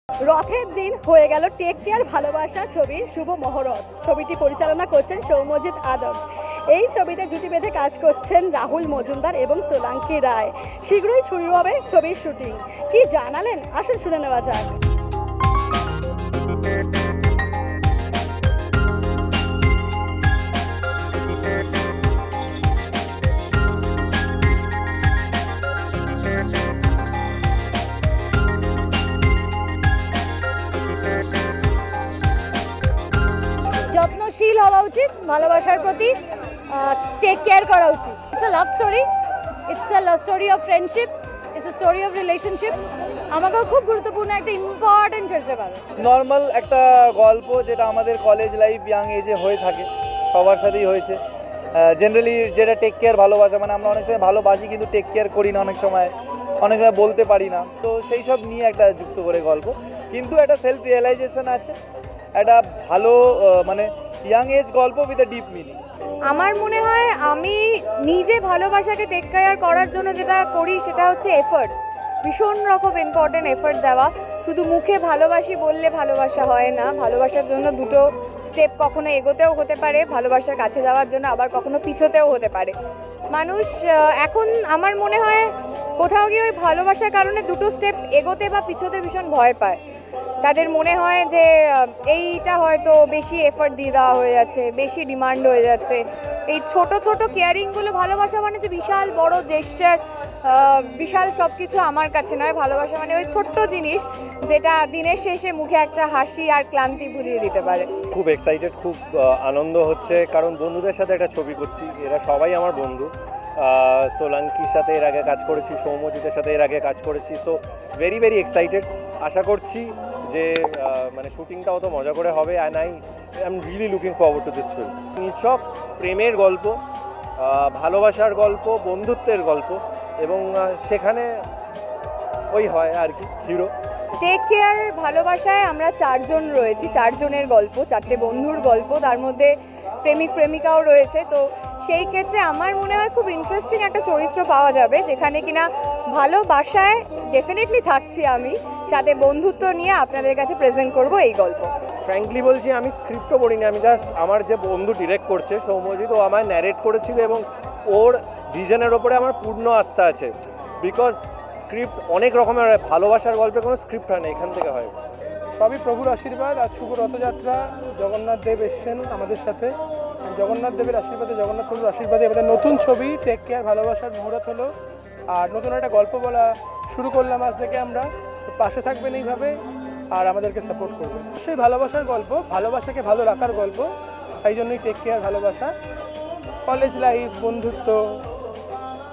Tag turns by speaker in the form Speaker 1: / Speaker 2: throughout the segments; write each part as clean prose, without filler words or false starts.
Speaker 1: রথের দিন হয়ে গেল টেক কেয়ার ভালোবাসা ছবির শুভ মহরত। ছবিটি পরিচালনা করছেন সৌম্যজিৎ আদম। এই ছবিতে জুটি বেঁধে কাজ করছেন রাহুল মজুমদার এবং সোলাঙ্কি রায়। শীঘ্রই শুরু হবে ছবির শুটিং। কি জানালেন আসুন শুনে নেওয়া যাক। যত্নশীল হওয়া উচিত, ভালোবাসার প্রতি টেক কেয়ার করা উচিত। It's a love story, it's a love story of friendship, it's a story of relationships. আমাকেও খুব গুরুত্বপূর্ণ একটা ইম্পর্টেন্ট চলতে পারে।
Speaker 2: নর্মাল একটা গল্প যেটা আমাদের কলেজ লাইফ ইয়াং এজে হয়ে থাকে, সবার সাথেই হয়েছে। জেনারেলি যেটা টেক কেয়ার ভালোবাসা, মানে আমরা অনেক সময় ভালোবাসি কিন্তু টেক কেয়ার করি না, অনেক সময় বলতে পারি না। তো সেই সব নিয়ে একটা যুক্ত করে গল্প, কিন্তু একটা সেলফ রিয়েলাইজেশন আছে, একটা ভালো মানে ইয়াং এজ গল্প উইথ এ ডিপ মিনিং।
Speaker 3: আমার মনে হয় আমি নিজে ভালোবাসাকে টেক কেয়ার করার জন্য যেটা করি সেটা হচ্ছে এফর্ট, ভীষণ রকম ইম্পর্টেন্ট এফর্ট দেওয়া। শুধু মুখে ভালোবাসি বললে ভালোবাসা হয় না। ভালোবাসার জন্য দুটো স্টেপ কখনো এগোতেও হতে পারে, ভালোবাসার কাছে যাওয়ার জন্য আবার কখনো পিছোতেও হতে পারে। মানুষ এখন আমার মনে হয় কোথাও গিয়ে ওই ভালোবাসার কারণে দুটো স্টেপ এগোতে বা পিছোতে ভীষণ ভয় পায়। তাদের মনে হয় যে এইটা হয়তো বেশি এফর্ট দিয়ে দেওয়া হয়ে যাচ্ছে, বেশি ডিমান্ড হয়ে যাচ্ছে। এই ছোট ছোট কেয়ারিংগুলো, ভালোবাসা মানে যে বিশাল বড় জেস্চার, বিশাল সব কিছু আমার কাছে নয়। ভালোবাসা মানে ওই ছোট্ট জিনিস যেটা দিনের শেষে মুখে একটা হাসি আর ক্লান্তি ভুলিয়ে দিতে পারে।
Speaker 4: খুব এক্সাইটেড, খুব আনন্দ হচ্ছে, কারণ বন্ধুদের সাথে একটা ছবি করছি। এরা সবাই আমার বন্ধু। সোলাঙ্কির সাথে এর আগে কাজ করেছি, সৌম্যজিতের সাথে এর আগে কাজ করেছি। So very very excited. আশা করছি যে মানে শুটিংটা অত মজা করে হবে। And I am really looking forward to this film. নিছক প্রেমের গল্প, ভালোবাসার গল্প, বন্ধুত্বের গল্প, এবং সেখানে ওই হয় আর কি হিরো।
Speaker 3: টেক কেয়ার ভালোবাসায় আমরা চারজন রয়েছি, চারজনের গল্প, চারটে বন্ধুর গল্প, তার মধ্যে প্রেমিক প্রেমিকাও রয়েছে। তো সেই ক্ষেত্রে আমার মনে হয় খুব ইন্টারেস্টিং একটা চরিত্র পাওয়া যাবে, যেখানে কিনা ভালোবাসায় ডেফিনেটলি থাকছি আমি, সাথে বন্ধুত্ব নিয়ে আপনাদের কাছে প্রেজেন্ট করব এই গল্প।
Speaker 4: ফ্র্যাঙ্কলি বলছি, আমি স্ক্রিপ্টও পড়িনি। আমি জাস্ট আমার যে বন্ধু ডিরেক্ট করছে সৌম্যজিৎ, ও আমায় ন্যারেট করেছিল, এবং ওর ভিশনের ওপরে আমার পূর্ণ আস্থা আছে। বিকজ স্ক্রিপ্ট অনেক রকমের হয়, ভালোবাসার গল্পে কোনো স্ক্রিপ্ট হয় না, এখান থেকে হয়।
Speaker 5: সবই প্রভুর আশীর্বাদ। আজ শুভ রথযাত্রা, জগন্নাথ দেব এসছেন আমাদের সাথে। জগন্নাথ দেবের আশীর্বাদে, জগন্নাথ প্রভুর আশীর্বাদে আমাদের নতুন ছবি টেক কেয়ার ভালোবাসার মুহূর্ত হলো। আর নতুন একটা গল্প বলা শুরু করলাম আজ থেকে আমরা। পাশে থাকবেন এইভাবে আর আমাদেরকে সাপোর্ট করবেন। সেই ভালোবাসার গল্প, ভালোবাসাকে ভালো রাখার গল্প, তাই জন্যই টেক কেয়ার ভালোবাসা। কলেজ লাইফ, বন্ধুত্ব,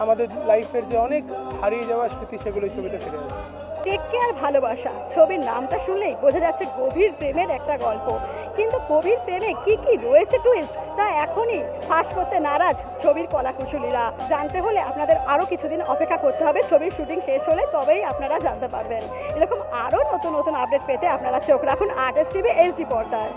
Speaker 5: আমাদের লাইফের যে অনেক হারিয়ে যাওয়া স্মৃতি, সেগুলো ছবিতে ফিরে আসে।
Speaker 1: টেক কেয়ার ভালোবাসা ছবির নামটা শুনলেই বোঝা যাচ্ছে গভীর প্রেমের একটা গল্প। কিন্তু গভীর প্রেমে কি কি রয়েছে টুইস্ট, তা এখনই ফাঁস করতে নারাজ ছবির কলাকুশলীরা। জানতে হলে আপনাদের আরও কিছুদিন অপেক্ষা করতে হবে। ছবির শুটিং শেষ হলে তবেই আপনারা জানতে পারবেন। এরকম আরও নতুন নতুন আপডেট পেতে আপনারা চোখ রাখুন আর্টিস্ট টিভি HD পর্দায়।